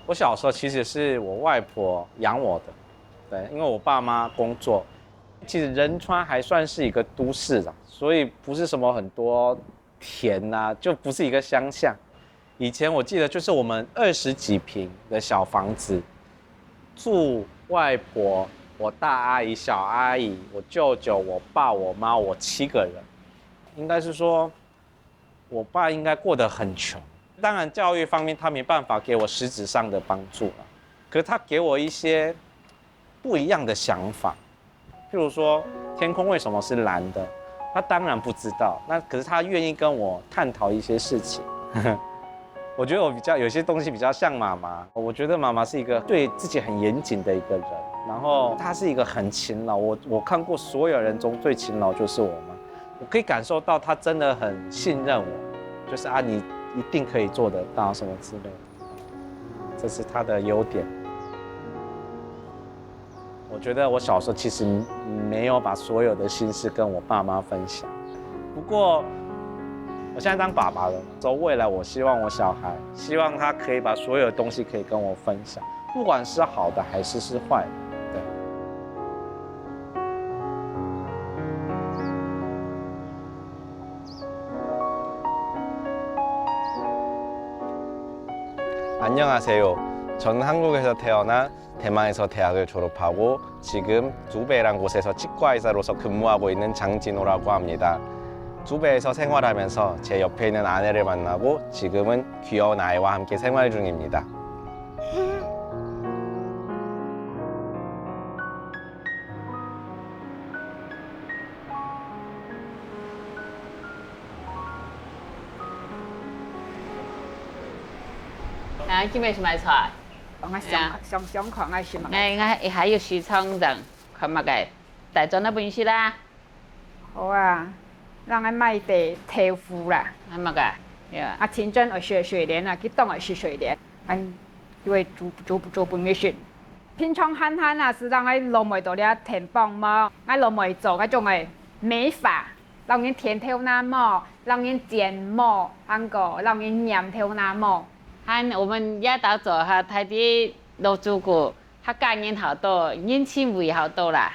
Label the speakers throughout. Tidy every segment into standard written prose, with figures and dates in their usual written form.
Speaker 1: 我小時候其實是我外婆養我的，對，因為我爸媽工作，其實仁川還算是一個都市的，所以不是什麼很多田啊，就不是一個鄉下。以前我記得就是我們20幾坪的小房子，住外婆、我大阿姨、小阿姨、我舅舅、我爸、我媽，我7個人。應該是說，我爸應該過得很窮。當然，教育方面他沒辦法給我實質上的幫助了，可是他給我一些不一樣的想法。譬如說，天空為什麼是藍的？他當然不知道，那可是他願意跟我探討一些事情。我覺得我有些東西比較像媽媽。我覺得媽媽是一個對自己很嚴謹的一個人，然後她是一個很勤勞。我看過所有人中最勤勞就是我媽，我可以感受到她真的很信任我，就是你一定可以做得到什麼之類的，這是她的優點。我覺得我小時候其實沒有把所有的心事跟我爸媽分享，不過我現在當爸爸了，所以未來我希望我小孩，希望他可以把所有的東西可以跟我分享，不管是好的還是壞的，對。안녕하세요. 저는 한국에서 태어나 대만에서 대학을 졸업하고 지금 주베이란 곳에서 치과의사로서 근무하고 있는 장진호라고 합니다. 주베이에서 생활하면서 제 옆에 있는 아내를 만나고 지금은 귀여운 아이와 함께 생활 중입니다.
Speaker 2: à, chứ mày mày xoài
Speaker 3: ngay sống khoảng ngay xem mà
Speaker 2: ngay ngay hay sự thông rằng không mà cái tại cho nó bình xí la
Speaker 3: 好啊，让俺买的豆腐啦，
Speaker 2: không mà cái yeah.
Speaker 3: 清蒸而学水莲啊，去冻而是水莲，因为做不没选。平常憨憨啊，是让俺老妹到了填帮嘛，俺老妹做那种的美发，让人填头那么，让人剪毛，那个让人染头那么。
Speaker 2: 我們也到做下睇啲老主顧，他感應好多，人情味好多啦。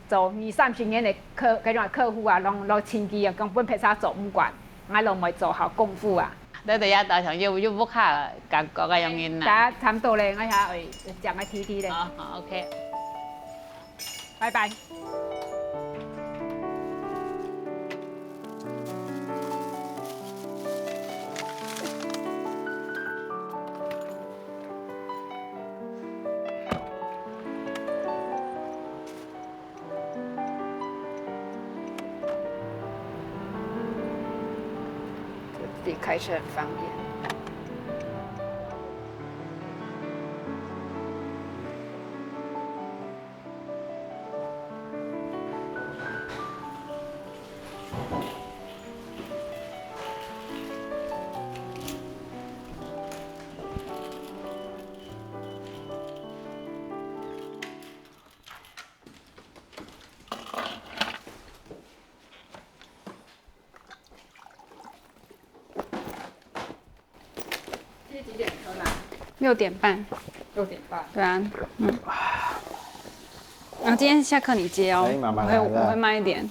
Speaker 3: 做20-30年的嗰種客戶啊，攞前期啊，根本拍啥做唔慣，我老妹做好功夫啊。
Speaker 2: 你哋也到場要buscar感覺嘅樣嘢啦。
Speaker 3: 差唔多咧，我下去講個 TT 咧。
Speaker 2: 好 ，OK。
Speaker 3: 拜拜。自己開車很方便。几點車呢？6點半。6點半。對啊，然後今天下課你接哦，我會慢一點。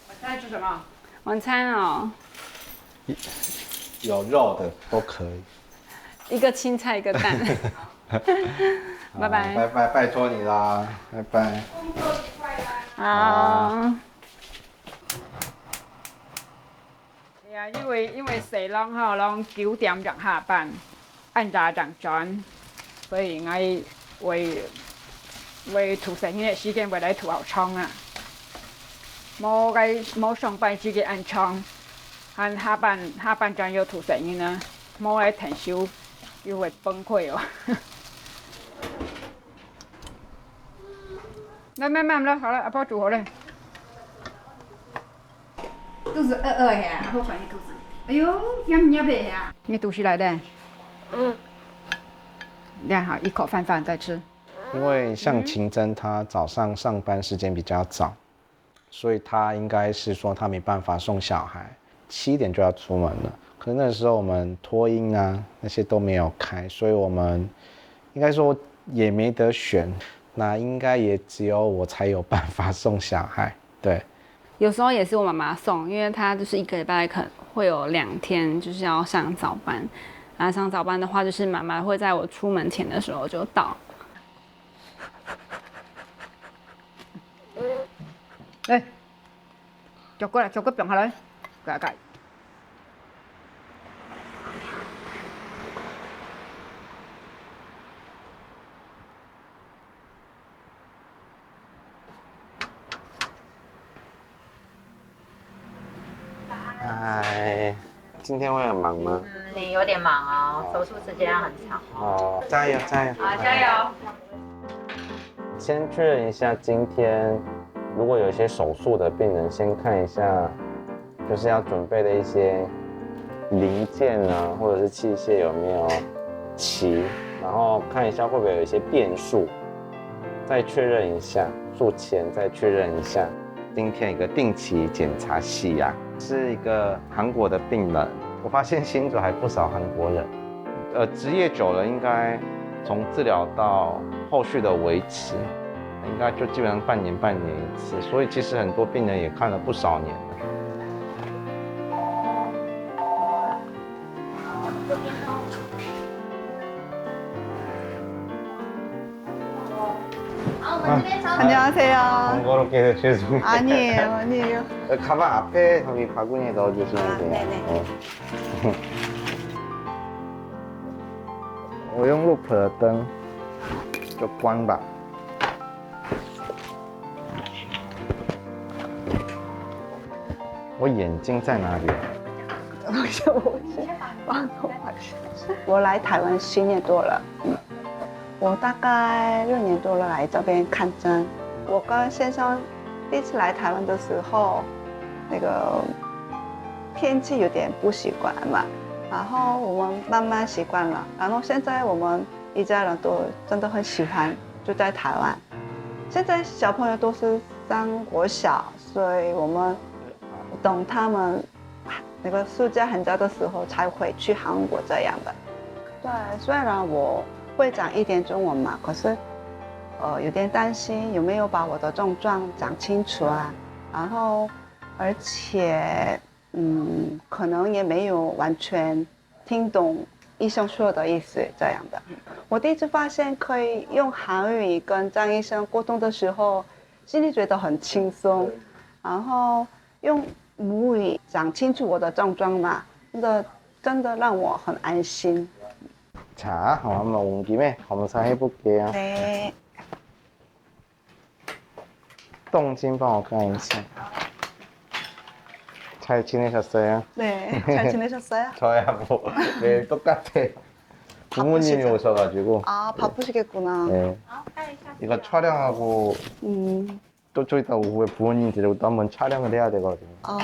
Speaker 3: 晚餐吃什麼？晚餐哦，
Speaker 1: 有肉的都可以。
Speaker 3: 一個青菜，一個蛋。拜拜。
Speaker 1: 拜拜，拜託你啦，拜拜。
Speaker 3: 工作愉快啦。好。因為細人吼，攏9點才下班，按早上轉，所以我為圖生意的時間為來圖好倉啊。冇上班時間按倉，和下班轉有圖生意呢，冇來停休又會崩潰哦。來慢了，好了，阿婆煮好了。肚子餓呀，然後反應肚子。哎呦，要不呀？你肚子來的？練好一口飯再吃。
Speaker 1: 因為像晴真她早上上班時間比較早，所以她應該是說她沒辦法送小孩，7點就要出門了。可是那時候我們托嬰啊那些都沒有開，所以我們應該說也沒得選，那應該也只有我才有辦法送小孩。对，
Speaker 4: 有时候也是我媽媽送，因為她就是一個禮拜可能會有2天就是要上早班，然後上早班的話就是媽媽會在我出門前的時候就到。
Speaker 3: 來，腳過來，腳過平下來，改改。
Speaker 1: 嗨，今天會很忙嗎？
Speaker 5: 你有點忙哦，手術時間很長
Speaker 1: 哦。加油加油！
Speaker 5: 好，加油！
Speaker 1: 先確認一下，今天如果有一些手術的病人，先看一下，就是要準備的一些零件啊，或者是器械有沒有齊，然後看一下會不會有一些變數，再確認一下，術前再確認一下。今天一個定期檢查洗牙，是一個韓國的病人，我發現新竹還不少韓國人，職業久了，應該從治療到後續的維持，應該就基本上半年一次，所以其實很多病人也看了不少年了。
Speaker 6: 안녕하세요.
Speaker 1: 번거롭게 해서 죄송해요.
Speaker 6: 아니에요.
Speaker 1: 가방 앞에 저기 바구니에 넣어주시면 돼요.
Speaker 6: 네네.
Speaker 1: 네. 我用 loop 的燈就關吧。我眼睛在哪裡？
Speaker 6: 我來台灣10年多了，我大概6年多了來這邊看診。我跟先生第一次來台灣的時候，那個天氣有點不習慣嘛，然後我們慢慢習慣了，然後現在我們一家人都真的很喜歡住在台灣。現在小朋友都是上國小，所以我們等他們那個暑假寒假的時候才會去韓國這樣的。對，雖然我會講一點中文嘛，可是有點擔心有沒有把我的症狀講清楚啊，然後而且可能也沒有完全聽懂醫生說的意思這樣的。我第一次發現可以用韓語跟張醫生溝通的時候，心裡覺得很輕鬆，然後用母語講清楚我的症狀嘛，真的讓我很安心。
Speaker 1: 자, 한번 온 김에 검사해 볼게요.
Speaker 6: 네.
Speaker 1: 动静帮我看一下. 잘 지내셨어요?
Speaker 6: 네, 잘 지내셨어요?
Speaker 1: 저야 뭐 매일 똑같아. 부모님이 오셔가지고.
Speaker 6: 아, 바쁘시겠구나.
Speaker 1: 네. 이거 촬영하고 또 좀 이따 오후에 부모님 데리고 또 한번 촬영을 해야 되거든요.
Speaker 6: 아.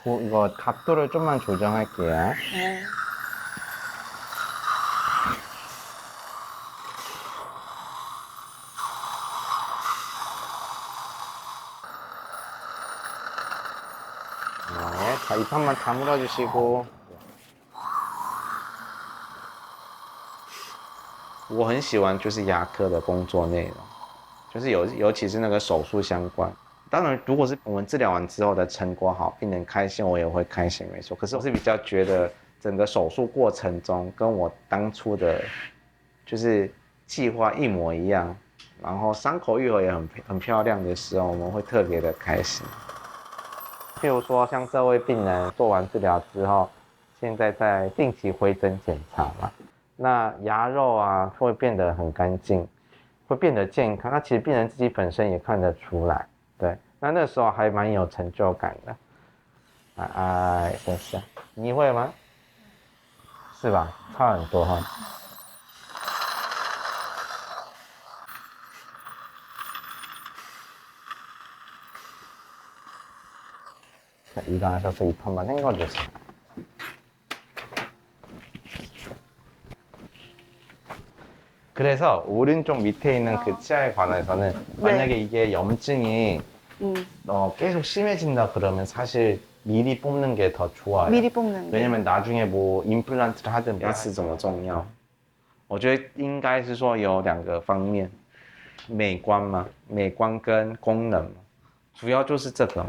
Speaker 1: 이거 각도를 좀만 조정할게요.
Speaker 6: 네.
Speaker 1: 네, 자, 이 판만 다물어주시고. 我很喜歡就是牙科的工作內容，就是尤其是那個手術相關。當然，如果是我們治療完之後的成果好，病人開心，我也會開心，沒錯。可是我是比較覺得整個手術過程中跟我當初的，就是計劃一模一樣，然後傷口愈合也很漂亮的時候，我們會特別的開心。譬如說，像這位病人做完治療之後，現在在定期回診檢查嘛，那牙肉啊會變得很乾淨，會變得健康。那其實病人自己本身也看得出來。 對，那時候還蠻有成就感的。哎，真是，你會嗎？是吧？差很多哈。일어나셔서 이 판만 헹궈주세요.
Speaker 7: 그래서 오른쪽 밑에 있는 그 치아에 관해서는 만약에 이게 염증이 계속 심해진다 그러면 사실 미리 뽑는 게 더 좋아요.
Speaker 6: 미리 뽑는 게.
Speaker 7: 왜냐면 나중에 뭐 임플란트를 하든
Speaker 1: 牙齿怎么重要？我觉得应该是说有2个方面，美观嘛，美观跟功能嘛，主要就是这个。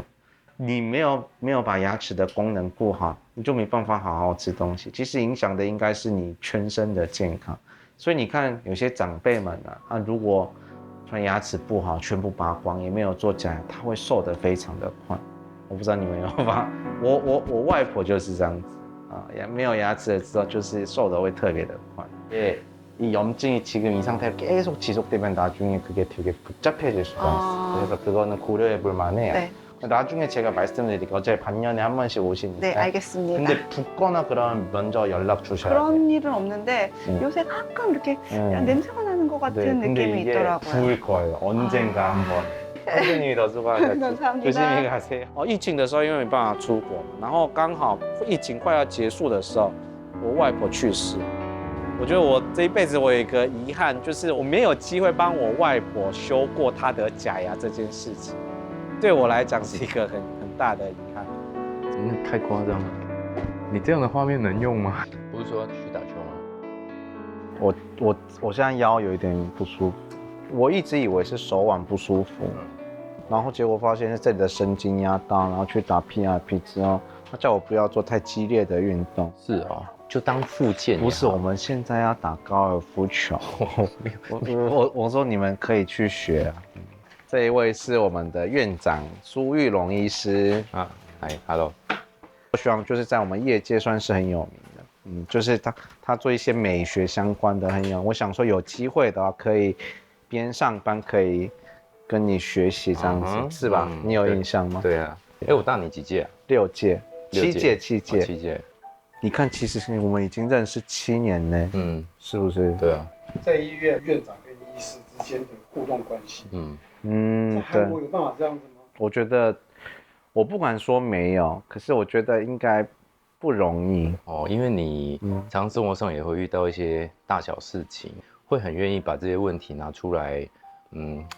Speaker 1: 你没有把牙齿的功能顾好，你就没办法好好吃东西。其實影響的應該是你全身的健康。所以你看有些長輩們啊，如果牙齒不好，全部拔光，也沒有做假牙，他會瘦得非常的快。我不知道你們有沒有吧？我外婆就是這樣子啊，也沒有牙齒了之後，就是瘦得會特別的快。
Speaker 7: 예, 이 염증이 지금 이 상태로 계속 지속되면 나중에 그게 되게 복잡해질 수가 있어요. 그래서 그거는 고려해 볼 만해요.
Speaker 6: 네.
Speaker 7: 나중에 제가 말씀드릴게요. 어차피 반년에 한 번씩 오시니까.
Speaker 6: 네, 알겠습니다.
Speaker 7: 근데 붓거나 그러면 먼저 연락 주셔야 돼요.
Speaker 6: 그런 일은 없는데 요새 가끔 이렇게 냄새가 나는 것 같은
Speaker 7: 근데
Speaker 6: 느낌이
Speaker 7: 이게
Speaker 6: 있더라고요.
Speaker 7: 부을 거예요. 언젠가 한번. 선생님이 더 수고하셨죠.
Speaker 6: 감사합니다.
Speaker 7: 조심히 가세요.
Speaker 1: 疫情的时候因為沒辦法出國，然後剛好疫情快要結束的時候，我外婆去世。我覺得我這一輩子我有一個遺憾，就是我沒有機會幫我外婆修過她的假牙這件事情，對我來講是一個很大的遺憾。
Speaker 8: 真的太誇張了！你這樣的畫面能用嗎？
Speaker 9: 不是說要去打球嗎？
Speaker 1: 我現在腰有一點不舒服，我一直以為是手腕不舒服，然後結果發現是這裡的神經壓到，然後去打 PRP 之後，他叫我不要做太激烈的運動。
Speaker 9: 是哦，就當復健。
Speaker 1: 不是，我們現在要打高爾夫球。我說你們可以去學啊。這一位是我們的院長蘇玉龍醫師
Speaker 9: 啊，嗨 ，Hello。
Speaker 1: 我希望就是在我們業界算是很有名的，就是他做一些美學相關的很有。我想說有機會的話，可以邊上班可以跟你學習這樣子，是吧？你有印象嗎？
Speaker 9: 對啊。哎，我大你幾屆啊
Speaker 1: ？6屆、7屆。
Speaker 9: 7屆。
Speaker 1: 你看，其實我們已經認識7年呢，是不是？
Speaker 9: 對啊。
Speaker 10: 在醫院院長跟醫師之間的互動關係，在韓國有辦法這樣子嗎？
Speaker 1: 我覺得，我不敢說沒有，可是我覺得應該不容易
Speaker 9: 哦，因為你常生活上也會遇到一些大小事情，會很願意把這些問題拿出來，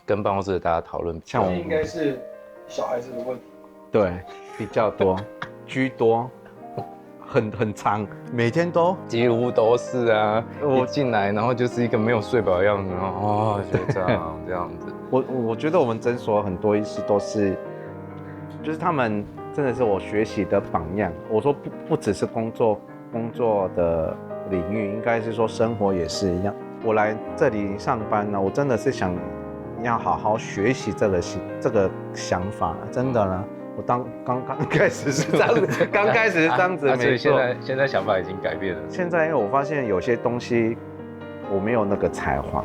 Speaker 9: 跟辦公室的大家討論。
Speaker 10: 像我應該是小孩子的問題，
Speaker 1: 對，比較多，居多。很長，每天都
Speaker 9: 幾乎都是啊。我進來，然後就是一個沒有睡飽的樣子，然後學長這樣子。
Speaker 1: 我覺得我們診所很多醫師都是，就是他們真的是我學習的榜樣。我說不只是工作的領域，應該是說生活也是一樣。我來這裡上班呢，我真的是想要好好學習這個想法，真的呢。我剛開始是這樣子，剛開始是這樣子，沒錯。
Speaker 9: 所以現在想法已經改變了。
Speaker 1: 現在因為我發現有些東西我沒有那個才華，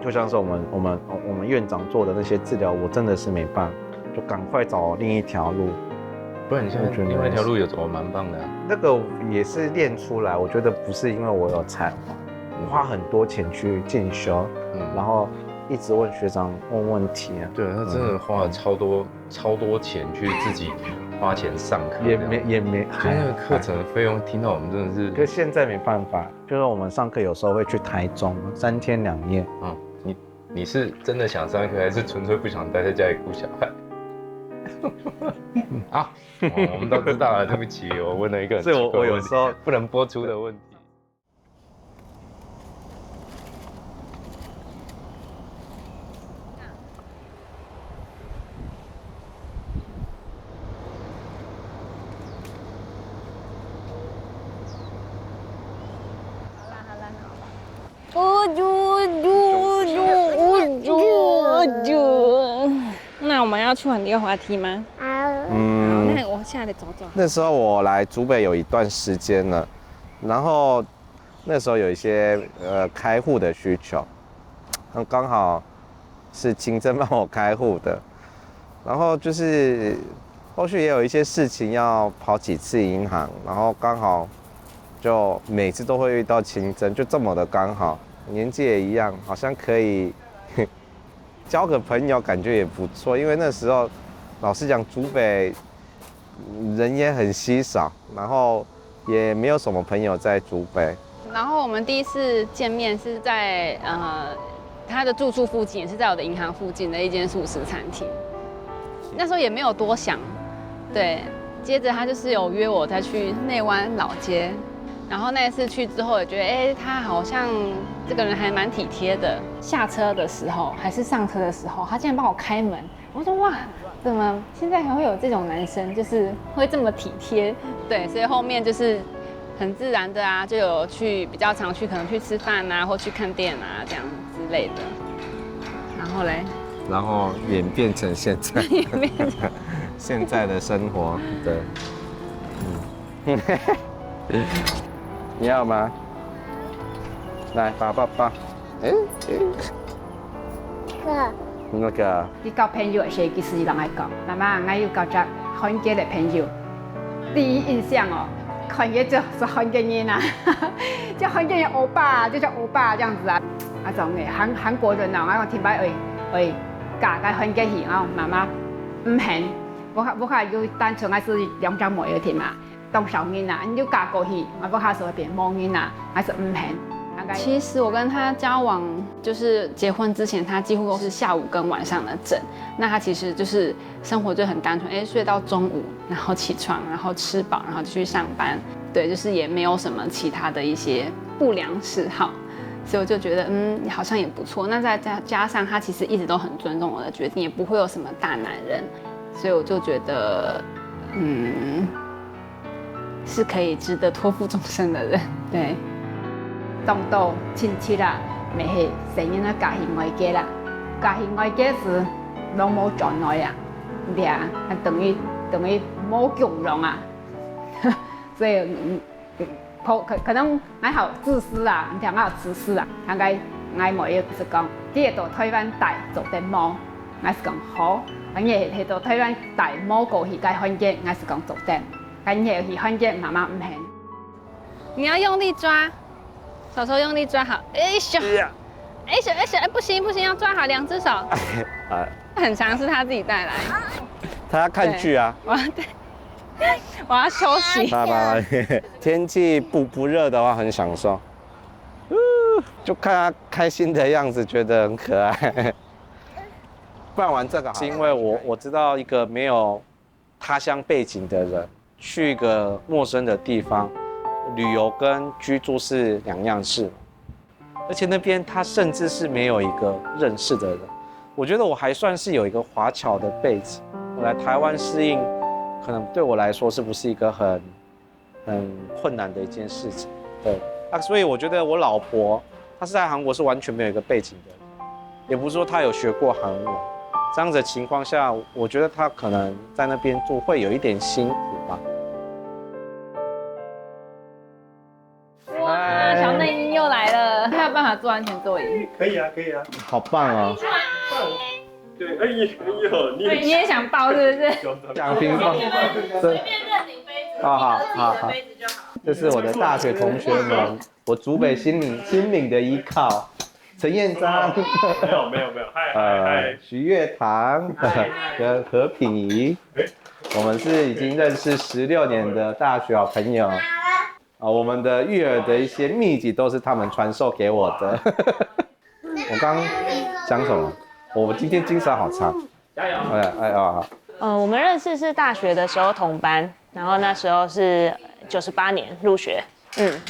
Speaker 1: 就像是我們院長做的那些治療，我真的是沒辦法，就趕快找另一條路。
Speaker 9: 不然你現在另外一條路有走得蠻棒的啊。
Speaker 1: 那個也是練出來，我覺得不是因為我有才華，我花很多錢去進修，然後一直問學長問問題啊。
Speaker 9: 對，他真的花了超多錢去自己花錢上課，
Speaker 1: 也沒，
Speaker 9: 就那個課程的費用，聽到我們真的是。
Speaker 1: 可是現在沒辦法，就是我們上課有時候會去台中3天2夜。
Speaker 9: 你是真的想上課，還是純粹不想待在家裡顧小孩？啊，我們都知道了，對不起，我問了一個，
Speaker 1: 所以我有時候
Speaker 9: 不能播出的問題。
Speaker 4: 那我們要去玩溜滑梯嗎？那我下來走走。
Speaker 1: 那時候我來竹北有一段時間了，然後那時候有一些開戶的需求，剛好是清真幫我開戶的，然後就是後續也有一些事情要跑幾次銀行，然後剛好就每次都會遇到清真，就這麼的剛好，年紀也一樣，好像可以交個朋友，感覺也不錯。因為那時候老實講，竹北人也很稀少，然後也沒有什麼朋友在竹北。
Speaker 4: 然後我們第一次見面是在他的住處附近，也是在我的銀行附近的一間素食餐廳。那时候也沒有多想，對。接着他就是有約我再去內灣老街，然後那一次去之後也覺得，他好像這個人還蠻體貼的。下車的時候還是上車的時候，他竟然幫我開門，我說哇，怎麼現在還會有這種男生，就是會這麼體貼？對，所以後面就是很自然的啊，就有去比較常去，可能去吃飯啊，或去看店啊這樣之類的。然後嘞？
Speaker 7: 然後演變成现在，现在的生活，对，你要嗎？來，爸爸爸，那個，
Speaker 3: 你交朋友的時候，其實人愛講，媽媽我要交隻韓國的朋友。第一印象哦，韓國就是韓國人啊，叫韓國人歐巴，就叫歐巴這樣子啊。那種嘅韓國人啊，我聽擺會嫁個韓國人，然後媽媽唔肯，我看要單純還是兩張模要聽嘛，當小人啊，你就嫁過去，我看說變某人啊，還是唔肯。
Speaker 4: 其實我跟他交往，就是結婚之前，他幾乎都是下午跟晚上的診。那他其實就是生活就很單純，睡到中午，然後起床，然後吃飽，然後就去上班。對，就是也沒有什麼其他的一些不良嗜好，所以我就覺得好像也不錯。那再加上他其實一直都很尊重我的決定，也不會有什麼大男人，所以我就覺得是可以值得托付終身的人。對。當到親戚啦，咪係成日咧家庭外家啦，家庭外家是攏冇轉來啊，對啊，等於冇共融啊，所以可能我好自私啊，唔聽我好自私啊，我冇嘢是講，啲嘢到台灣大做得冇，我是講好，我嘢係到台灣大冇過去該環境，我是講做得，我嘢去環境媽媽唔肯，你要用力抓。手手用力抓好，不行，要抓好2隻手。很常是他自己帶來。
Speaker 7: 他要看劇啊。
Speaker 4: 我要休息。
Speaker 7: 天氣不熱的話，很享受。就看他開心的樣子，覺得很可愛。辦完這個，
Speaker 1: 是因為我知道一個沒有他鄉背景的人，去一個陌生的地方。旅遊跟居住是兩樣事，而且那邊他甚至是沒有一個認識的人。我覺得我還算是有一個華僑的背景，我來台灣適應，可能對我來說是不是一個很困難的一件事情？對啊，所以我覺得我老婆她是在韓國是完全沒有一個背景的人，也不是說她有學過韓文。這樣子的情況下，我覺得她可能在那邊住會有一點辛苦吧。
Speaker 4: 小內衣又來了，他有辦法坐安全座椅？
Speaker 10: 可以啊，
Speaker 7: 好棒哦！
Speaker 10: 對，哎呦，
Speaker 4: 你也想抱是不是？
Speaker 7: 想平放，
Speaker 5: 随便認領杯子，
Speaker 7: 好，
Speaker 5: 杯子就好。
Speaker 7: 這是我的大學同學們，我竹北心靈的依靠，陳彥章，
Speaker 10: 沒有，嗨，
Speaker 7: 徐月堂跟何品儀，我們是已經認識16年的大學好朋友。我們的育兒的一些秘籍都是他們傳授給我的。我剛講什麼？我今天精神好差。加油！
Speaker 11: 我們認識是大學的時候同班，然後那時候是98年入學，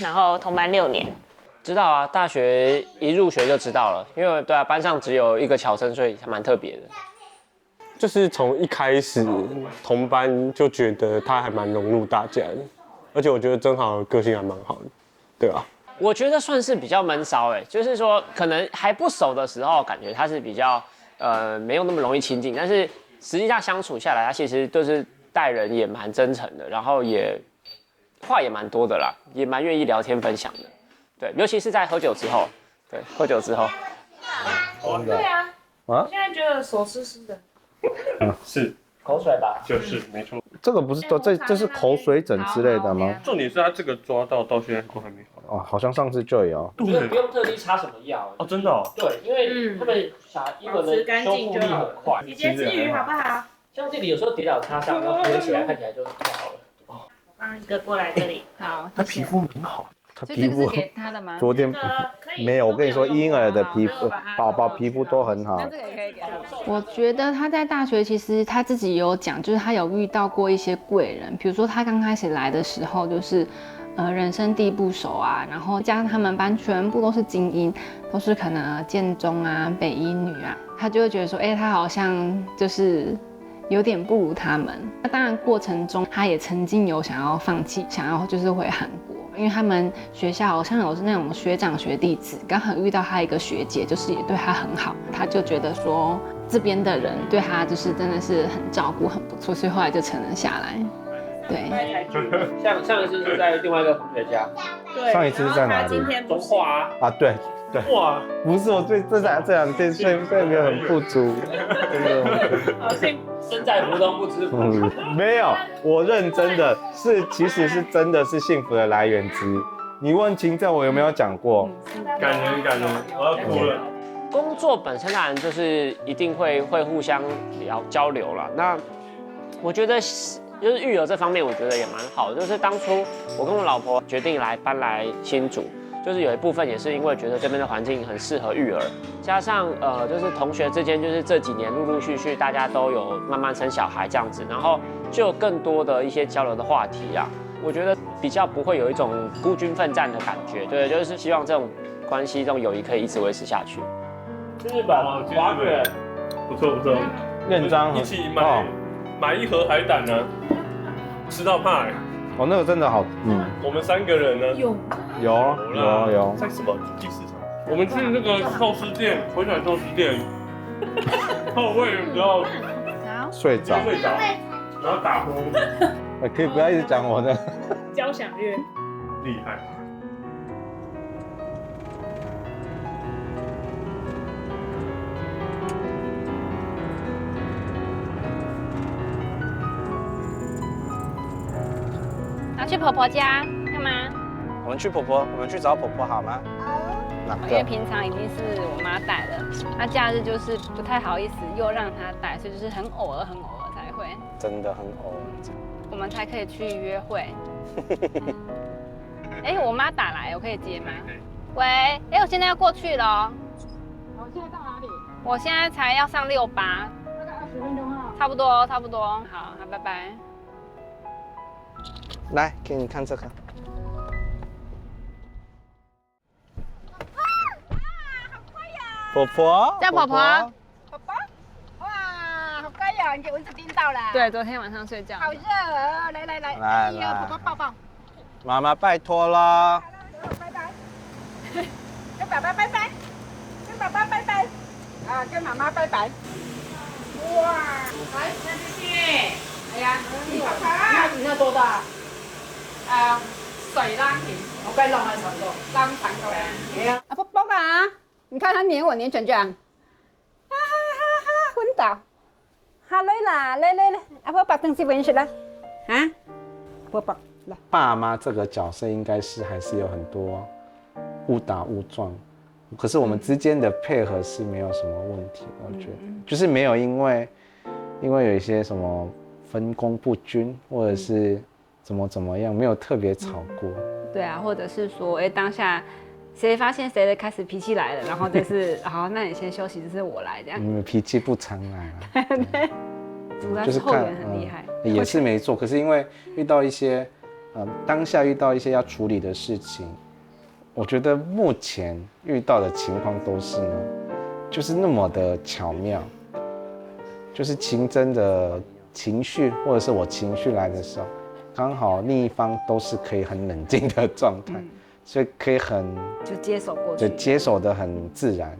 Speaker 11: 然後同班6年。
Speaker 12: 知道啊，大學一入學就知道了，因為對啊，班上只有一個僑生，所以還蠻特別的。
Speaker 13: 就是從一開始同班就覺得他還蠻融入大家的。而且我覺得真好的個性還蠻好的，對吧？
Speaker 12: 我覺得算是比較悶騷就是說可能還不熟的時候，感覺他是比較沒有那麼容易親近，但是實際上相處下來，他其實就是待人也蠻真誠的，然後也話也蠻多的啦，也蠻願意聊天分享的，對，尤其是在喝酒之後，對，喝酒之後。
Speaker 5: 對啊，我現在覺得手濕濕的。
Speaker 10: 是。
Speaker 12: 口水吧，
Speaker 10: 就是沒錯。
Speaker 7: 這個不是這是口水疹之類的嗎？
Speaker 10: 重點是他這個抓到現在都還沒好。
Speaker 7: 好像上次就有。
Speaker 12: 不用特地擦什麼藥
Speaker 10: 哦，真的哦。
Speaker 12: 對，因為他們英文的修復力很快。
Speaker 5: 直接吃魚好不好？
Speaker 12: 像這裡有時候跌倒擦傷，然後合起來看起來就太好了。
Speaker 5: 我幫一個過來這裡。
Speaker 4: 好。
Speaker 10: 他皮膚很好。
Speaker 7: 他皮膚
Speaker 2: 給他的嗎？
Speaker 7: 昨天沒有，我跟你說，嬰兒的皮膚，寶寶皮膚都很好。
Speaker 4: 我覺得他在大學其實他自己有講，就是他有遇到過一些貴人，比如說他剛開始來的時候就是人生地不熟啊，然後加上他們班全部都是精英，都是可能建中啊、北一女啊，他就會覺得說，他好像就是有點不如他們。那當然過程中他也曾經有想要放棄，想要就是回韓國，因為他們學校好像有那種学長學弟制，剛好遇到他一個學姐，就是也對他很好，他就覺得說這邊的人對他就是真的是很照顧，很不錯，所以後來就承了下來。对，
Speaker 12: 上一次是在另外一个同学家，
Speaker 7: 对，上一次是在哪里？
Speaker 12: 中化啊，
Speaker 7: 对，哇，不是我这两天睡眠很不足，真的。
Speaker 12: 身在福中不知福。
Speaker 7: 没有，我認真的是，其實是真的是幸福的來源之一。你問清正，我有沒有講過？
Speaker 13: 感人，我要哭了。
Speaker 12: 工作本身當然就是一定會互相交流了。那我覺得就是育兒這方面，我覺得也蠻好的。就是當初我跟我老婆決定搬來新竹，就是有一部分也是因為覺得這邊的環境很適合育兒，加上就是同學之間就是這幾年陸陸續續大家都有慢慢生小孩這樣子，然後就有更多的一些交流的話題啊，我覺得比較不會有一種孤軍奮戰的感覺，對，就是希望這種關係、這種友誼可以一直維持下去。
Speaker 13: 日本滑雪，不錯，
Speaker 7: 認章
Speaker 13: 一起買一盒海膽呢，吃到怕
Speaker 7: 哦，那個真的好，
Speaker 13: 我們3個人呢，
Speaker 7: 有，
Speaker 13: 在什麼第4場？我們去那個壽司店，回轉壽司店，後位然後
Speaker 7: 睡着，
Speaker 13: 然後打呼。
Speaker 7: 可以不要一直講我的
Speaker 5: 交響樂，
Speaker 13: 厲害。
Speaker 4: 去婆婆家幹嘛？
Speaker 1: 我們去找婆婆好嗎？
Speaker 4: 因為平常已經是我媽帶了，那假日就是不太好意思又讓她帶，所以就是很偶爾才會。
Speaker 1: 真的很偶爾。
Speaker 4: 我們才可以去約會。我媽打來，我可以接嗎？喂，我現在要過去了。
Speaker 3: 我現在到哪裡？
Speaker 4: 我現在才要上68。
Speaker 3: 大概20分鐘哈。
Speaker 4: 差不多。好，拜拜。
Speaker 1: 來，給你看這個。婆婆，
Speaker 4: 叫婆婆。
Speaker 3: 哇，好乖呀，你給蚊子叮到了。
Speaker 4: 對，昨天晚上睡覺。好熱
Speaker 3: 啊！來，婆婆抱抱。
Speaker 1: 媽媽拜託了。
Speaker 3: 拜拜。跟爸爸拜拜。啊，跟媽媽拜拜。哇，來，謝謝。哎呀，你好看。你那多大？水浪瓶，我該浪在床度，浪床度呀。哎呀，波波啊，你看他黏我黏成這樣，哈，昏倒。好累啦，累，阿波把東西溫水了，啊，波波來。
Speaker 1: 爸媽這個角色應該是還是有很多誤打誤撞，可是我們之間的配合是沒有什麼問題，我覺得就是沒有因為有一些什麼分工不均或者是怎麼樣，沒有特別吵過。
Speaker 4: 對啊，或者是說，當下誰發現誰的開始脾氣來了，然後就是好，那你先休息，這是我來這樣。
Speaker 1: 你們脾氣不常來啊。
Speaker 4: 對，就是後援很厲害。
Speaker 1: 也是沒錯，可是因為遇到一些，當下遇到一些要處理的事情，我覺得目前遇到的情況都是呢，就是那麼的巧妙，就是清真的情緒或者是我情緒來的時候。剛好另一方都是可以很冷靜的狀態，所以可以就接手過去，就接手的很自然。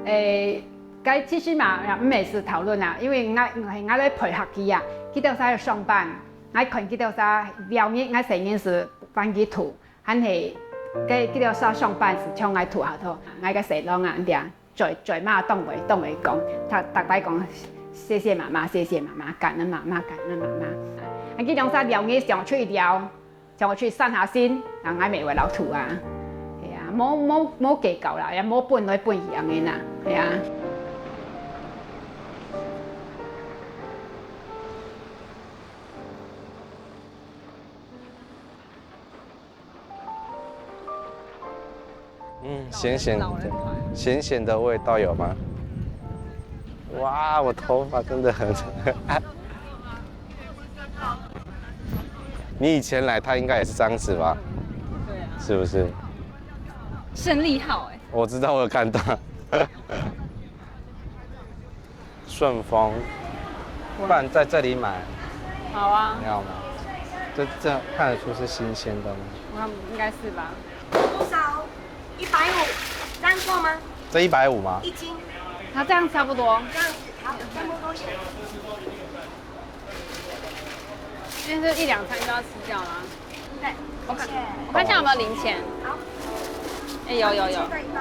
Speaker 3: 對。該其實嘛，我們也是討論啊，因為我在陪學期啊，去到啥上班，我看去到啥了面，我成日是翻譯圖，還是去到啥上班是唱愛圖下頭，我個細郎啊，啲最媽當為講，他大概講。謝謝媽媽，謝謝媽媽，感恩媽媽，感恩媽媽。我記得我聊嘢上去聊，叫我去散下心，人我未話老土啊，係啊，冇計較啦，也冇搬來搬去咁樣啦，係啊。
Speaker 7: 鹹鹹的，鹹鹹的味道有嗎？哇，我頭髮真的很你以前來，他應該也是這樣子吧？
Speaker 4: 對啊。
Speaker 7: 是不是？
Speaker 4: 勝利號哎。
Speaker 7: 我知道，我有看到。順豐，不然在這裡買。
Speaker 4: 好啊。
Speaker 7: 你要嗎？這看得出是新鮮的嗎？
Speaker 4: 我看應該是吧。
Speaker 5: 多少？150，這樣夠嗎？
Speaker 7: 這150嗎
Speaker 5: ？1斤。
Speaker 4: 它這樣差不多。
Speaker 5: 這樣子，好，差不多。
Speaker 4: 因為這1、2餐就要吃掉了。
Speaker 5: 对，
Speaker 4: 我看一下有沒有零錢。好。哎，有。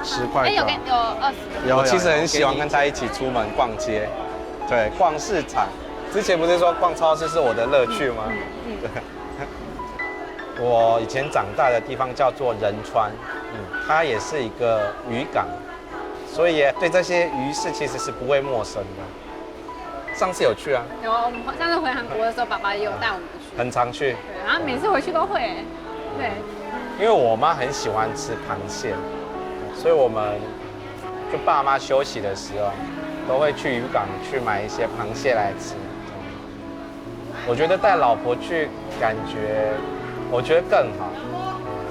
Speaker 7: 10塊。
Speaker 4: 哎，有20。
Speaker 7: 我其實很喜歡跟他一起出門逛街，對，逛市場。之前不是說逛超市是我的樂趣嗎？对。我以前長大的地方叫做仁川，它也是一個漁港，所以對這些魚市其實是不會陌生的。上次有去啊？
Speaker 4: 有，我們上次回韓國的時候，爸爸也有帶我們去。
Speaker 7: 很常去。
Speaker 4: 對，然後每次回去都會。對。
Speaker 7: 因為我媽很喜歡吃螃蟹，所以我們就爸媽休息的時候，都會去漁港去買一些螃蟹來吃。我覺得帶老婆去，感覺我覺得更好，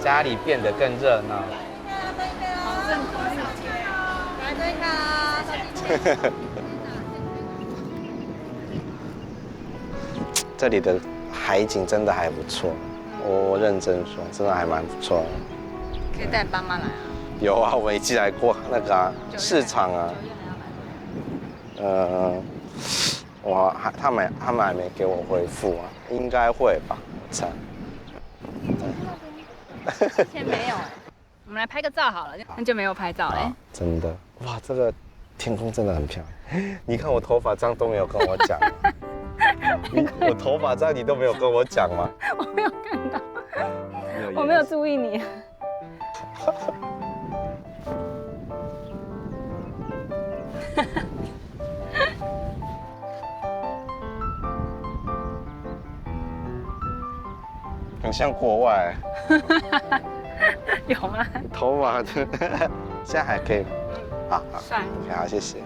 Speaker 7: 家裡變得更熱鬧。這裡的海景真的還不錯，我認真說，真的還蠻不錯的。
Speaker 4: 可以帶爸媽來啊？
Speaker 7: 有啊，我們一起來過那個市場啊。他們還沒給我回復啊，應該會吧，我猜。
Speaker 4: 先沒有哎，我们來拍個照好了，很久沒有拍照嘞。
Speaker 7: 真的，哇，這個天空真的很漂亮。你看我頭髮這樣都沒有跟我講，我頭髮這樣你都沒有跟我講嗎？
Speaker 4: 我沒有看到，我沒有注意你。
Speaker 7: 很像國外。
Speaker 4: 有嗎？
Speaker 7: 頭髮的，現在還可以嗎？好，
Speaker 4: 帥。
Speaker 7: 好，謝謝。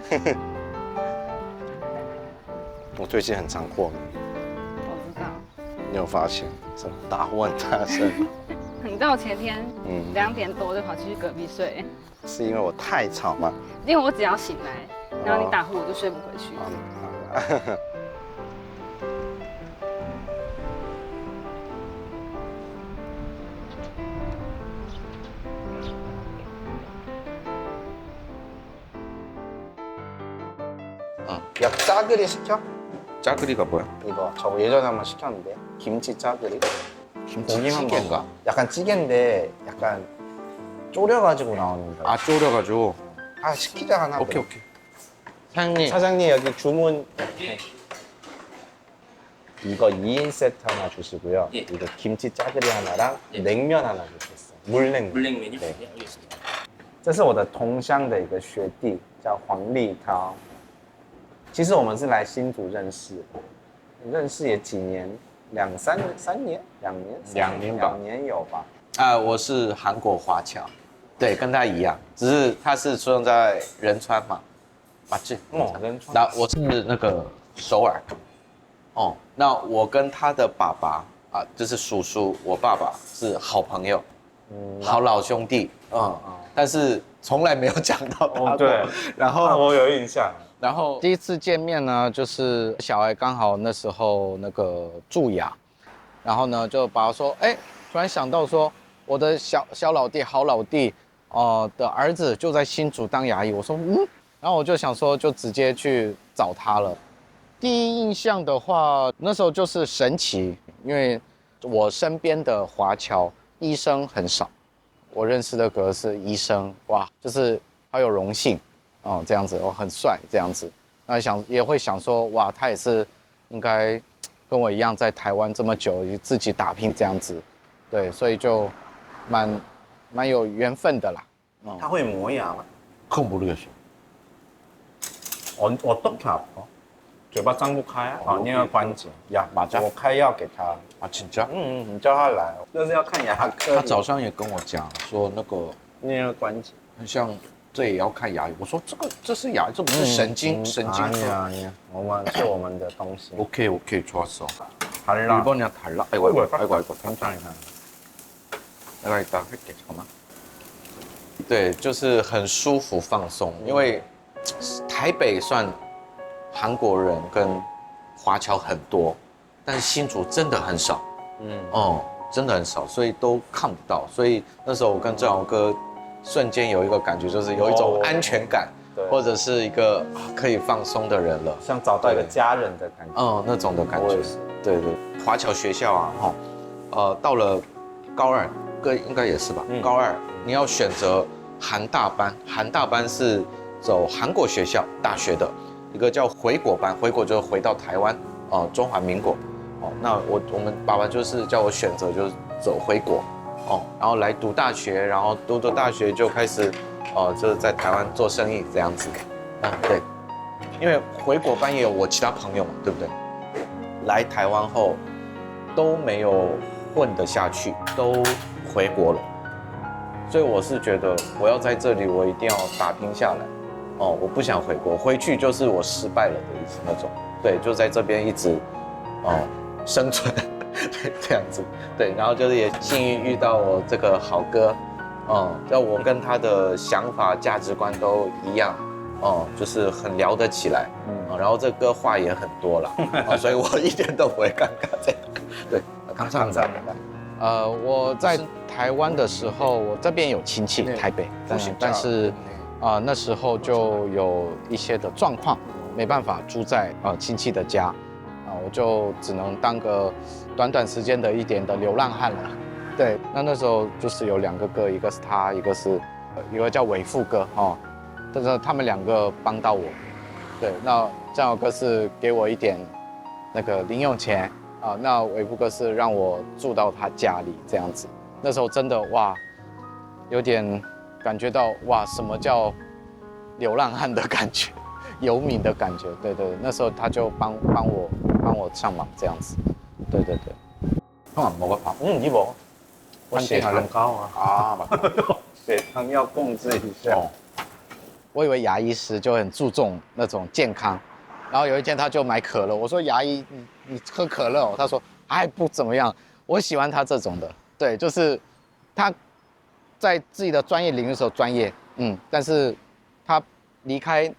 Speaker 7: 我最近很常過敏。
Speaker 4: 我知道。
Speaker 7: 你有發現？什麼打呼很大聲？
Speaker 4: 你知道我前天2點多就跑去隔壁睡。
Speaker 7: 是因為我太吵嗎？
Speaker 4: 因為我只要醒來，然後你打呼我就睡不回去。
Speaker 7: 야, 짜글이 시켜? 짜글이가 뭐야? 이거 저 예전에 한번 시켰는데 김치 짜글이. 김치찌개인가? 약간 찌개인데 약간 졸여가지고 나오는 거.
Speaker 8: 아, 졸여가지고.
Speaker 7: 아, 시키자 하나.
Speaker 8: 오케이.
Speaker 7: 사장님 여기 주문. 이거 2인 세트 하나 주시고요. 예. 이거 김치 짜글이 하나랑 냉면 하나 주셨어요. 물냉면.
Speaker 14: 물냉면이
Speaker 7: 네.
Speaker 14: 네, 알겠습니다.
Speaker 7: 这是我的同鄉的一個學弟，叫黃立濤。其實我們是來新竹認識的，認識也幾年，2年有吧。
Speaker 15: 我是韓國華僑，對，跟他一樣，只是他是出生在仁川嘛，
Speaker 7: 仁川。
Speaker 15: 那我是那個首爾，哦，那我跟他的爸爸啊，就是叔叔，我爸爸是好朋友，好老兄弟，但是從來沒有講到他過。
Speaker 7: 對，
Speaker 15: 然後
Speaker 7: 我有印象。
Speaker 15: 然後第一次見面呢，就是小孩剛好那時候那個蛀牙，然後呢就爸爸說，哎，突然想到說我的小老弟好老弟的兒子就在新竹當牙醫，我說然後我就想說就直接去找他了。第一印象的話，那時候就是神奇，因為我身邊的華僑醫生很少，我認識的可是醫生，哇，就是好有榮幸。這樣子很帥，這樣子，那也會想說，哇，他也是應該跟我一樣在台灣這麼久，自己打拼這樣子，對，所以就蠻有緣分的啦。
Speaker 7: 他會磨牙嗎？
Speaker 15: 可不了解。
Speaker 7: 어떻게 아파? 嘴巴張不開啊，捏個關節。呀，我開藥給他。
Speaker 15: 啊，請假？
Speaker 7: 你叫他來，那是要看牙科。
Speaker 15: 他早上也跟我講說那個
Speaker 7: 捏個關節。
Speaker 15: 很像這也要看牙醫。我說這是牙醫，這不是神經神經科。
Speaker 1: 아니야. 我們的東西。
Speaker 15: 오케이 좋았어.
Speaker 1: 달라.
Speaker 15: 일본이야 달라. 아이고.
Speaker 1: 괜찮아.
Speaker 15: 내가 이따 할게 잠깐만. 对，就是很舒服放鬆，因為台北算韓國人跟華僑很多，但是新竹真的很少，真的很少，所以都看不到。所以那時候我跟正豪哥瞬間有一個感覺，就是有一種安全感，或者是一個可以放鬆的人了，
Speaker 1: 像找到一個家人的感覺，
Speaker 15: 那種的感覺。對，華僑學校啊，到了高二，哥應該也是吧？高二你要選擇韓大班，韓大班是走韓國學校大學的一個叫回國班，回國就是回到台灣中華民國。那我們爸爸就是叫我選擇就是走回國，然後來讀大學，然後讀大學就開始就是在台灣做生意這樣子。對，因為回國班也有我其他朋友嘛，對不對？來台灣後都沒有混得下去，都回國了。所以我是覺得我要在這裡，我一定要打拼下來。我不想回國，回去就是我失敗了的意思那種。對，就在這邊一直生存，對，這樣子。對，然後就是也幸運遇到我這個好哥，就我跟他的想法價值觀都一樣，就是很聊得起來。然後這哥話也很多啦，所以我一點都不會尷尬這樣。對，康廠長。我在台灣的時候，我這邊有親戚，台北，但是那時候就有一些的狀況，沒辦法住在親戚的家，我就只能當個短時間的一點的流浪漢了。對，那時候就是有兩個哥，一個是他，一個叫偉富哥但是他們兩個幫到我。對，那正好哥是給我一點那個零用錢。那偉富哥是讓我住到他家裡這樣子，那時候真的哇，有點感覺到哇，什麼叫流浪漢的感覺，游民的感覺，對，那時候他就幫我上忙這樣子，對。먹어봐，你먹어，我血糖高啊，血糖要控制一下。我以為牙醫師就很注重那種健康。然後有一天他就買可樂，我說牙醫你喝可樂他說還不怎麼樣，我喜歡他這種的，對，就是他在自己的專業領域的時候專業，但是他離開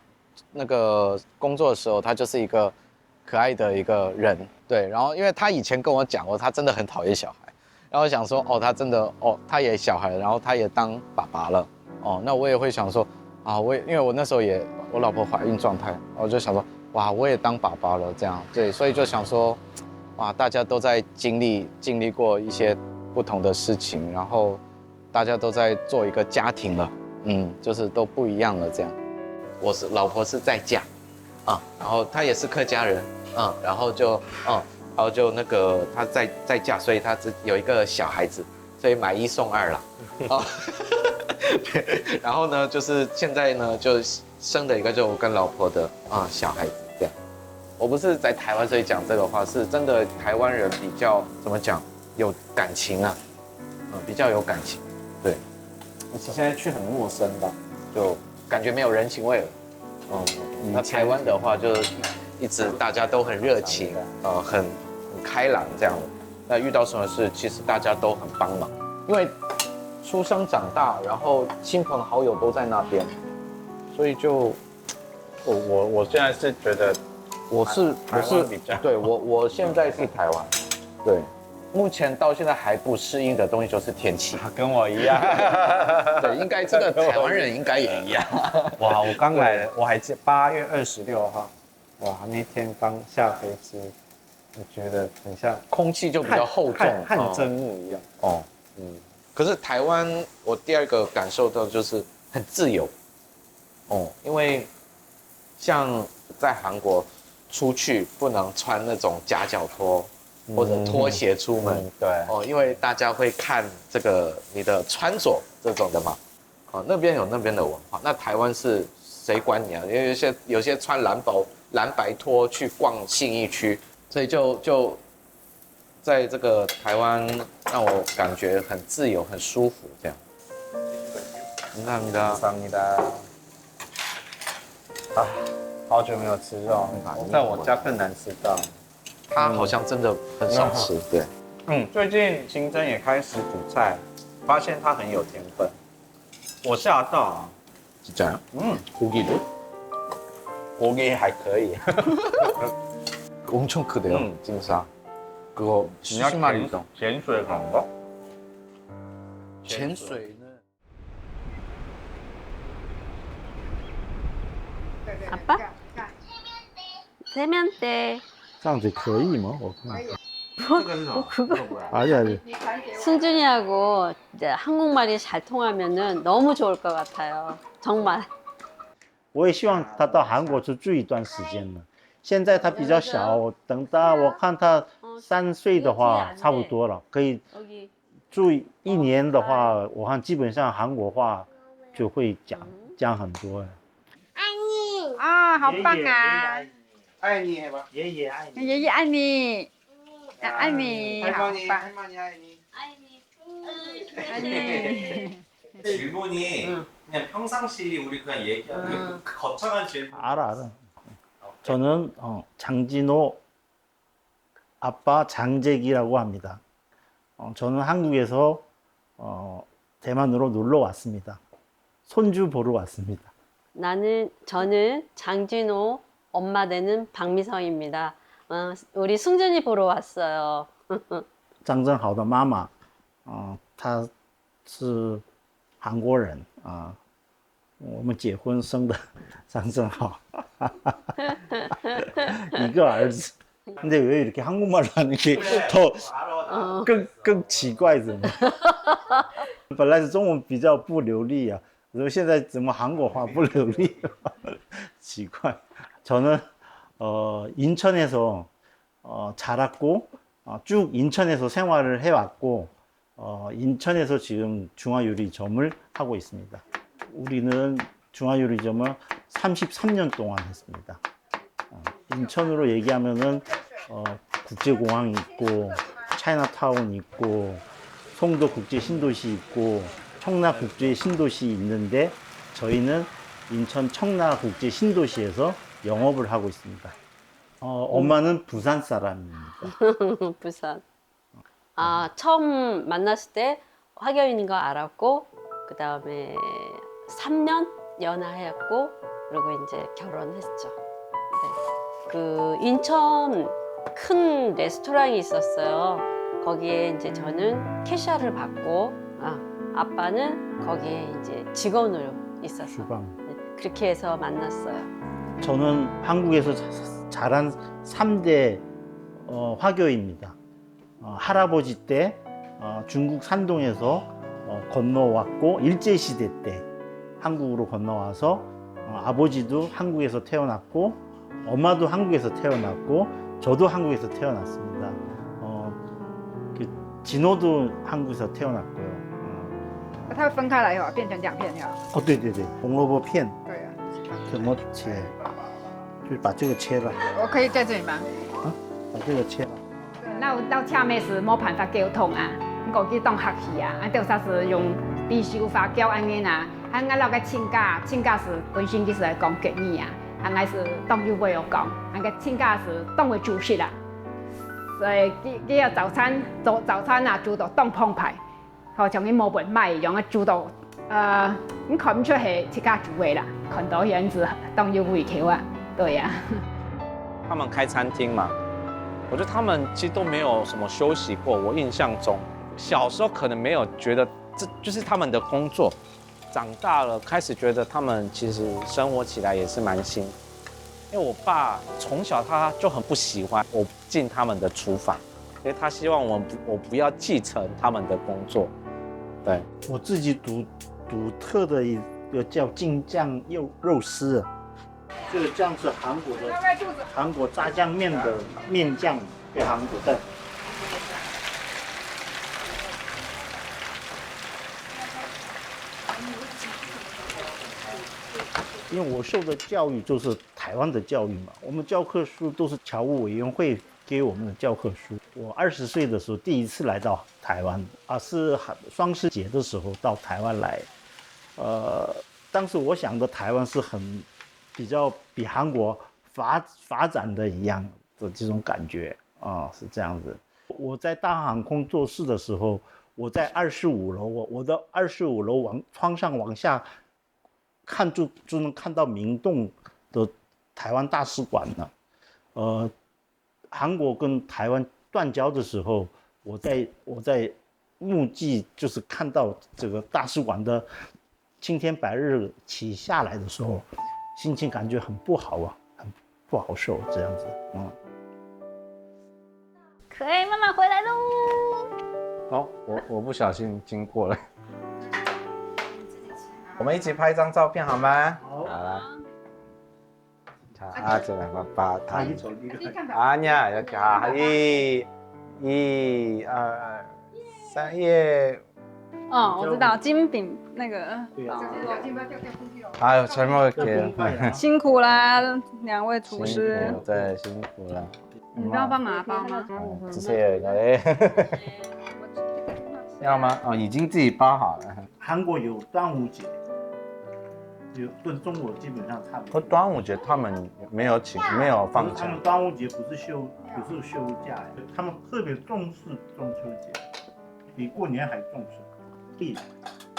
Speaker 15: 那個工作的時候，他就是一個可愛的一個人，對，然後因為他以前跟我講過，他真的很討厭小孩，然後我想說他真的他也小孩了，然後他也當爸爸了，那我也會想說因為我那時候我老婆懷孕狀態，我就想說。哇，我也當爸爸了，這樣對，所以就想說，哇，大家都在經歷過一些不同的事情，然後大家都在做一個家庭了，就是都不一樣了這樣。老婆是在嫁，然後她也是客家人，然後就那個她在嫁，所以她有一個小孩子，所以買1送2啦，然後呢，就是現在呢就生了一個就我跟老婆的小孩子。我不是在台灣所以講這個話，是真的台灣人比較怎麼講有感情啊，比較有感情，對。而且現在去很陌生吧，就感覺沒有人情味了。那台灣的話就一直大家都很熱情，很開朗這樣的。那遇到什麼事，其實大家都很幫忙，因為出生長大，然後親朋好友都在那邊，所以就
Speaker 1: 我現在是覺得。我是對我現在是台灣，對，目前到現在還不適應的東西就是天氣，跟我一樣，對，應該這個台灣人應該也一樣。哇，我剛來了，我還記得8月26號，哇，那天剛下飛機，我覺得很像
Speaker 15: 空氣就比較厚重，
Speaker 1: 汗蒸木一樣。
Speaker 15: 可是台灣我第二個感受到就是很自由，因為像在韓國。出去不能穿那種夾腳拖或者拖鞋出門，對，因為大家會看這個你的穿着這種的嘛，那邊有那邊的文化，那台灣是誰管你啊？因為有些穿藍白拖去逛信義區，所以就在這個台灣讓我感覺很自由、很舒服這樣。
Speaker 9: 감사합니다.
Speaker 1: 감사합니다.啊，好久没有吃肉，在我家更难吃到。
Speaker 9: 他好像真的很少吃，对。
Speaker 1: 最近清真也开始煮菜，发现它很有天分，我吓到啊。
Speaker 9: 진짜요? 고기도?
Speaker 1: 고기还可以。
Speaker 9: 엄청 크대요, 찜싸. 그거 70마리 이상.
Speaker 1: 潜水可能。
Speaker 15: 潜水呢？
Speaker 2: 아빠? 세면대.
Speaker 14: 这样子可以吗？我看。
Speaker 2: 뭐 그거.
Speaker 14: 아니.
Speaker 2: 승준이하고 이제 한국말이 잘 통하면은 너무 좋을 것 같아요. 정말.
Speaker 14: 我也希望他到韩国去住一段时间呢。现在他比较小，等到我看他3岁的话，差不多了，可以住1年的话，我看基本上韩国话就会讲很多了。
Speaker 3: 爱你啊，好棒啊！
Speaker 10: 爱你是吧？
Speaker 14: 爷爷爱你，
Speaker 3: 爷爷爱你，爱你，好棒！
Speaker 10: 할머니爱你，
Speaker 3: 爱你。
Speaker 1: 질문이 그냥 평상시 우리 그냥 얘기하는 거창한 질문.
Speaker 14: 알아. 저는 장진호 아빠 장재기라고 합니다. 저는 한국에서 대만으로 놀러 왔습니다. 손주 보러 왔습니다.
Speaker 2: 저는 장진호 엄마 되는 박미성입니다. 우리 승준이 보러 왔어요.
Speaker 14: 张正豪的妈妈，她是韩国人啊，我们结婚生的张正豪，一个儿子。근데 왜 이렇게 한국말을 하는 게 더更奇怪怎么？本来是中文比较不流利啊，然后现在怎么韩国话不流利？奇怪。 저는 인천에서 자랐고 쭉 인천에서 생활을 해왔고 인천에서 지금 중화요리점을 하고 있습니다. 우리는 중화요리점을 33년 동안 했습니다. 인천으로 얘기하면은 국제공항이 있고 차이나타운 있고 송도 국제 신도시 있고 청라 국제 신도시 있는데 저희는 인천 청라 국제 신도시에서 영업을 하고 있습니다. 엄마는 부산 사람입니다.
Speaker 2: 부산. 처음 만났을 때 화교인인 거 알았고 그 다음에 3년 연하였고 그리고 이제 결혼했죠. 네. 그 인천 큰 레스토랑이 있었어요. 거기에 이제 저는 캐셔를 받고 아빠는 거기에 이제 직원으로 있어서 네. 그렇게 해서 만났어요.
Speaker 14: 저는 한국에서 자란 3대 화교입니다. 할아버지 때 중국 산동에서 건너왔고 일제시대 때 한국으로 건너와서 아버지도 한국에서 태어났고 엄마도 한국에서 태어났고 저도 한국에서 태어났습니다. 진호도 한국에서 태어났고요.
Speaker 3: 它会分开来变成2片
Speaker 14: 对对对，红萝卜片。
Speaker 3: 对啊。
Speaker 14: 怎么切？就把这个切了。
Speaker 3: 我可以在这里吗？
Speaker 14: 把这个切了。
Speaker 3: 那到车尾時冇辦法溝通啊，我去當客氣啊，到時是用必修法教安尼啊，我落個請假是本身就是來講國語啊，我是當就會有講，個請假是當為主食啦，所以佢要早餐啊煮到當澎湃，好像啲冇本賣一樣啊煮到你看唔出係自家煮的啦，看到樣子當就會口啊，對呀。
Speaker 1: 他們開餐廳嘛。 我覺得他們其實都沒有什麼休息過。我印象中，小時候可能沒有覺得這就是他們的工作，長大了開始覺得他們其實生活起來也是蠻辛苦。因為我爸從小他就很不喜歡我進他們的廚房，因為他希望我不要繼承他們的工作。對，
Speaker 14: 我自己獨特的一個叫京醬肉絲。 這個醬是韓國炸醬麵的麵醬，對韓國的。因為我受的教育就是台灣的教育嘛，我們教科書都是僑務委員會給我們的教科書。我20歲的時候第一次來到台灣，是雙十節的時候到台灣來。當時我想的台灣是比較比韓國發展的一樣的這種感覺啊，是這樣子。我在大航空做事的時候，我在25樓，我的25樓窗上往下看就能看到明洞的台灣大使館了。韓國跟台灣斷交的時候，我在目擊就是看到這個大使館的青天白日旗下來的時候，心情感覺很不好啊，很不好受這樣子。
Speaker 11: 可愛媽媽回來嘍！
Speaker 7: 哦，我不小心經過了。我們一起拍一張照片好嗎？好來。자, 아재 아빠 다. 아니야 이렇게1, 2, 3, 1.
Speaker 4: 我知道金饼那個。
Speaker 7: 아유 잘 먹을게요.
Speaker 4: 辛苦啦，兩位廚師。
Speaker 7: 對，辛苦了。
Speaker 4: 你不要幫媽包嗎？
Speaker 7: 주세요 이거. 要嗎？已經自己包好了。
Speaker 14: 韓國有端午節。跟中國基本上差不多。
Speaker 7: 端午節他們沒有放假。
Speaker 14: 他們端午節不是休假，他們特別重視中秋節，比過年還重視。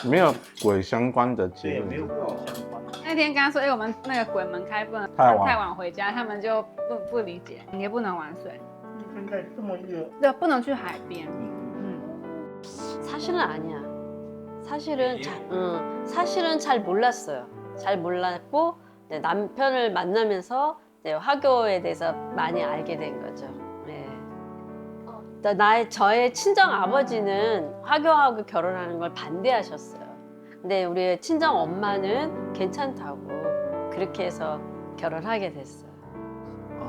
Speaker 7: 沒有鬼相關的節日。
Speaker 14: 沒有鬼相關。
Speaker 4: 那天跟他說，我們那個鬼門開不能太晚回家，他們就不理解，也不能玩水。
Speaker 14: 現在這麼熱。
Speaker 4: 對，不能去海邊。
Speaker 16: 사실은 아니야. 사실은 잘 몰랐어요. 잘 몰랐고 남편을 만나면서 화교에 대해서 많이 알게 된 거죠. 저의 친정 아버지는 화교하고 결혼하는 걸 반대하셨어요. 근데 우리 친정 엄마는 괜찮다고 그렇게 해서 결혼하게 됐어요.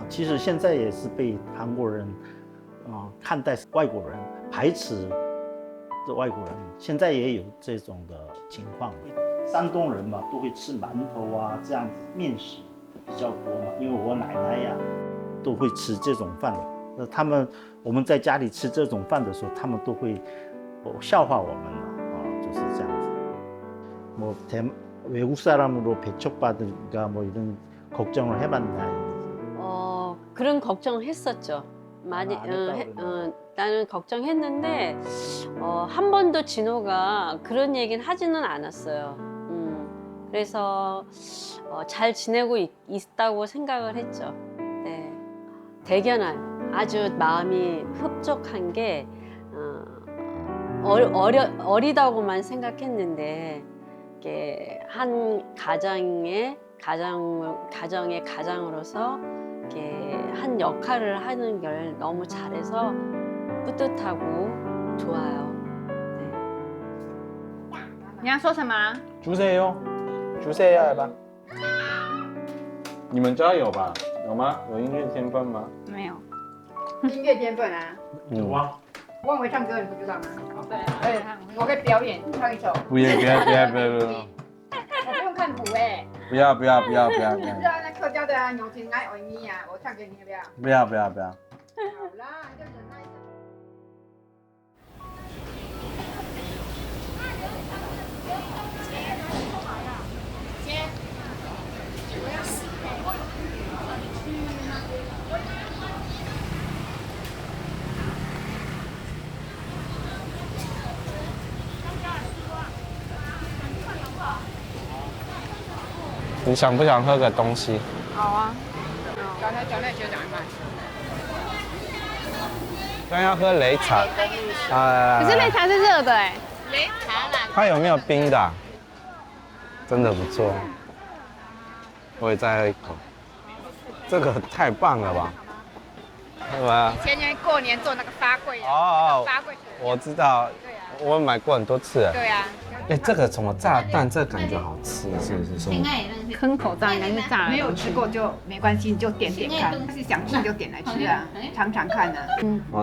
Speaker 14: 其實現在也是被韓國人看待外國人排斥的外國人，現在也有這種的情況。山東人嘛，都會吃饅頭啊，這樣子麵食比較多嘛。因為我奶奶呀，都會吃這種飯。那我們在家裡吃這種飯的時候，他們都會笑話我們就是這樣子。외국 사람으로 배척받을까 이런 걱정을 해봤나요?
Speaker 16: 그런 걱정했었죠. 많이. 나는 걱정했는데 한 번도 진호가 그런 얘기는 하지는 않았어요. 그래서 잘 지내고 있다고 생각을 했죠. 네. 대견한 아주 마음이 흡족한 게 어리다고만 생각했는데 이게 한 가정의 가장으로서 이렇게 한 역할을 하는 걸 너무 잘해서 뿌듯하고 좋아요. 네.
Speaker 4: 你要说什麼？
Speaker 7: 주세요. 주세요 해봐. 你们家有吧？有嗎？有音樂天分嗎？
Speaker 3: 沒有。音樂天分啊？
Speaker 14: 有啊。
Speaker 3: 我很會唱歌，你不知道嗎？對，而且我可以表演唱一首。
Speaker 7: 不要。
Speaker 3: 我不用看譜哎。
Speaker 7: 不要。
Speaker 3: 你知道那客家的牛筋愛歐尼啊，我唱給你要不要？
Speaker 7: 不要。
Speaker 3: 好啦，就忍耐一下。
Speaker 1: 你想不想喝個東西？
Speaker 3: 好啊，找那學長買。
Speaker 1: 剛要喝擂茶。
Speaker 4: 可是擂茶是熱的哎。
Speaker 5: 擂茶啦。
Speaker 1: 它有沒有冰的？真的不錯。我也再喝一口。這個太棒了吧？是吧？
Speaker 3: 前年過年做那個發粿。發粿。
Speaker 1: 我知道。我買過很多次。
Speaker 3: 對啊。
Speaker 1: 這個什麼炸蛋，這個感覺好吃，是。
Speaker 4: 坑口炸應該是炸的。
Speaker 3: 沒有吃過就沒關係，你就點看。是想吃就點來吃啊，嘗嘗看啊。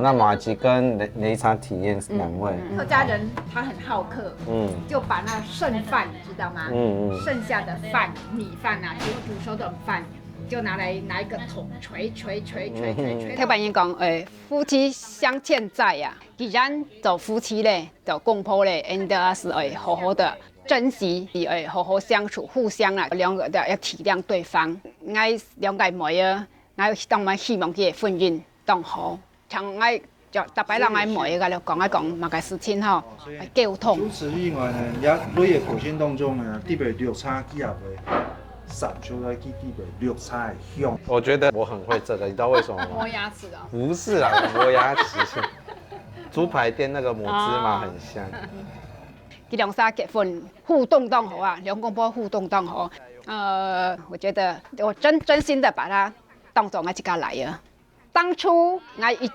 Speaker 1: 那麻糬跟擂茶體驗兩位。
Speaker 3: 客家人他很好客，就把那剩飯，你知道嗎？剩下的飯、米飯啊，煮熟的飯。就拿一個桶捶。刻板印講，夫妻相欠債呀，既然做夫妻咧，就公婆咧，應該是好好的珍惜，要好好相處，互相啊，兩個都要體諒對方，愛了解每個，愛當然希望佢嘅婚姻當好，像愛就特別人愛每個嚟講某個事情吼，溝通。
Speaker 10: 除此以外呢，也你嘅過程當中呢，特別綠茶佢也會散出來，佢特別綠茶嘅香。
Speaker 7: 我覺得我很會這個，你知道為什麼嗎？
Speaker 3: 磨牙齒啊？
Speaker 7: 不是啦，磨牙齒。豬排店那個抹芝麻很香。
Speaker 3: 佢兩沙結婚互動當好啊，兩公婆互動當好。我覺得我真心的把它當作我一家來啊。當初我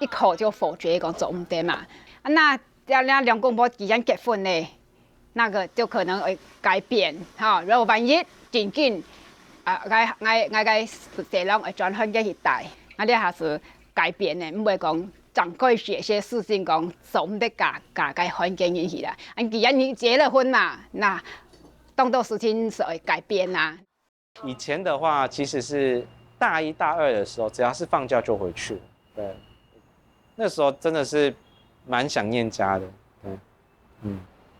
Speaker 3: 一口就否決講做唔得嘛，那兩公婆既然結婚呢，那個就可能會改變哈。如果萬一漸漸我個社會會轉向嘅時代，我哋還是改變呢，唔會講。長輩寫些事情講，做唔得嫁個環境引起啦。既然你結了婚嘛，那當多事情是會改變啦。
Speaker 1: 以前的話，其實是大一大二的時候，只要是放假就回去。對，那時候真的是蠻想念家的。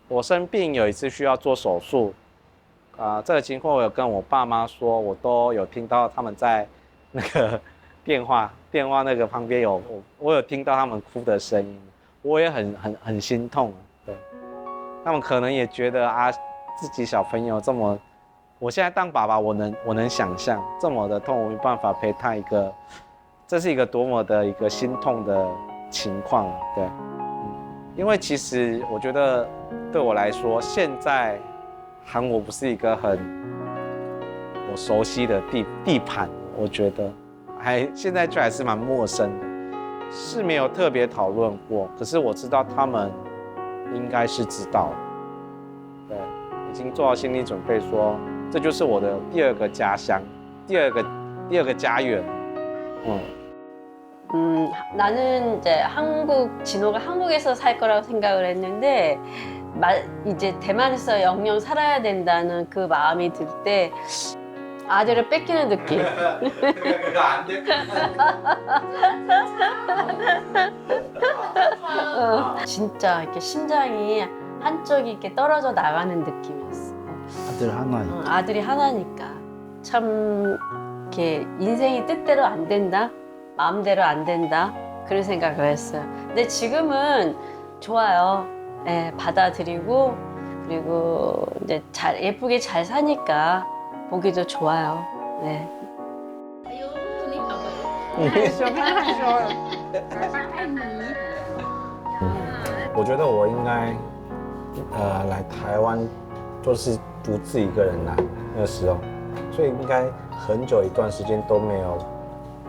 Speaker 1: 我生病有一次需要做手術，這個情況我有跟我爸媽說，我都有聽到他們在那個電話那個旁邊我有聽到他們哭的聲音，我也很心痛。對，他們可能也覺得啊，自己小朋友這麼，我現在當爸爸，我能想象這麼的痛，我沒辦法陪他這是一個多麼的一個心痛的情況。對，因為其實我覺得對我來說，現在韓國不是一個我熟悉的地盤，我覺得。現在就還是蠻陌生的，是沒有特別討論過。可是我知道他們應該是知道的，對，已經做好心理準備說，這就是我的第二個家鄉，第二個家園。
Speaker 16: 나는 이제 진호가 한국에서 살 거라고 생각을 했는데 이제 대만에서 영영 살아야 된다는 그 마음이 들 때. 아들을 뺏기는 느낌.
Speaker 7: 그거 안 될 것 같아.
Speaker 16: 진짜 이렇게 심장이 한쪽이 이렇게 떨어져 나가는 느낌이었어.
Speaker 14: 아들 하나니까.
Speaker 16: 아들이 하나니까 참 이렇게 인생이 뜻대로 안 된다, 마음대로 안 된다 그런 생각을 했어요. 근데 지금은 좋아요. 네, 받아들이고 그리고 이제 예쁘게 잘 사니까. 보기도 좋아요. 네.
Speaker 1: 我覺得我應該來台灣就是獨自一個人來那個時候，所以應該很久一段時間都沒有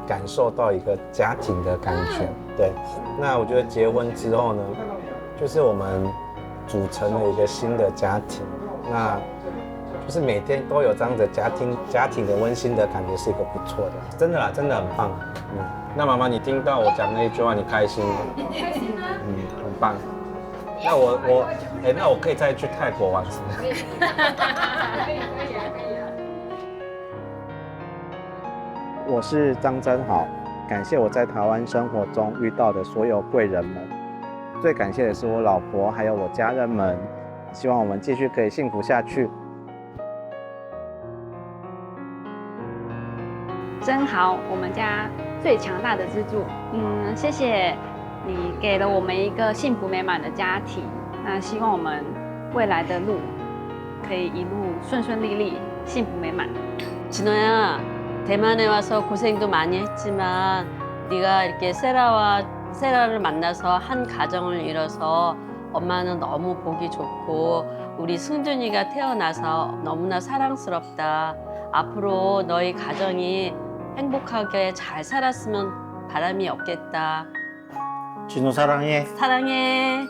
Speaker 1: 感受到一個家庭的感覺。對，那我覺得結婚之後呢，就是我們組成了一個新的家庭，那就是每天都有這樣的家庭的溫馨的感覺，是一個不錯的，真的啦，真的很棒。那媽媽，你聽到我講那一句話，你開心嗎？開心啊。很棒。那那我可以再去泰國玩是嗎？可以啊。我是張真豪，感謝我在台灣生活中遇到的所有貴人們，最感謝的是我老婆還有我家人們，希望我們繼續可以幸福下去。
Speaker 11: 真好，我們家最強大的支柱。謝謝你給了我們一個幸福美滿的家庭。那希望我們未來的路可以一路順順利利，幸福美滿。
Speaker 16: 진호야, 대만에 와서 고생도 많이 했지만 네가 이렇게 세라를 만나서 한 가정을 이뤄서 엄마는 너무 보기 좋고 우리 승준이가 태어나서 너무나 사랑스럽다. 앞으로 너희 가정이 행복하게 잘 살았으면 바람이 없겠다.
Speaker 14: 진호 사랑해.
Speaker 16: 사랑해.